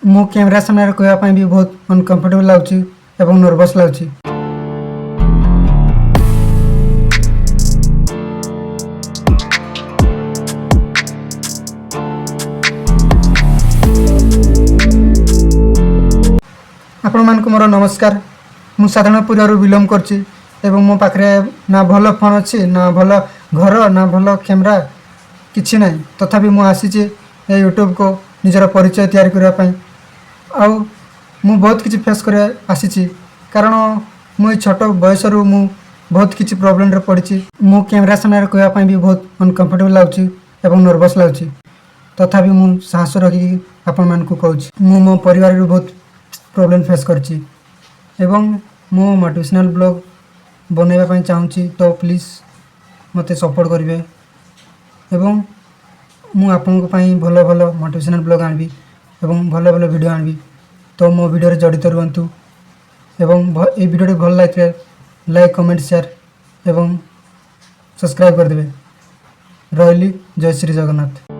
मो कैमरा सामने कहवाई भी बहुत अनकंफर्टेबल लगुच एवं नर्वस लगुच। आपण मानक मोर नमस्कार। मु साधारण परिवार बिलंग करछि एवं मो पाखरे ना भल फोन अच्छी ना भल घर ना भल कैमरा किछि नहीं, तथापि मु आसीछि ए यूट्यूब को निजर परिचय तैयारी करबा पई। आउ मु बहुत किछि फेस करे आसीछि कारण मु छोट बयस रु मु बहुत किछि प्रॉब्लम रे पड़छि। मु कैमरा सामने कहवा पई भी बहुत अनकंफर्टेबल लागुछि एवं नर्वस लागुछि, तथापि मु साहस रखि आपण मान को कहूछि मु मो परिवार रु बहुत प्रॉब्लम फेस करछि एवं मो मोटिवेशनल ब्लॉग बनैबा पई चाहूछि। तो प्लीज मते सपोर्ट करिवे एवं मु आपन को पई भलो भलो मोटिवेशनल ब्लॉग आनबी एवं भलो भलो वीडियो आनबी। तो मो वीडियो रे जडित रुहंतु एवं ए वीडियो भल लागे लाइक कमेंट शेयर एवं सब्सक्राइब कर देबे। रहली जय श्री जगन्नाथ।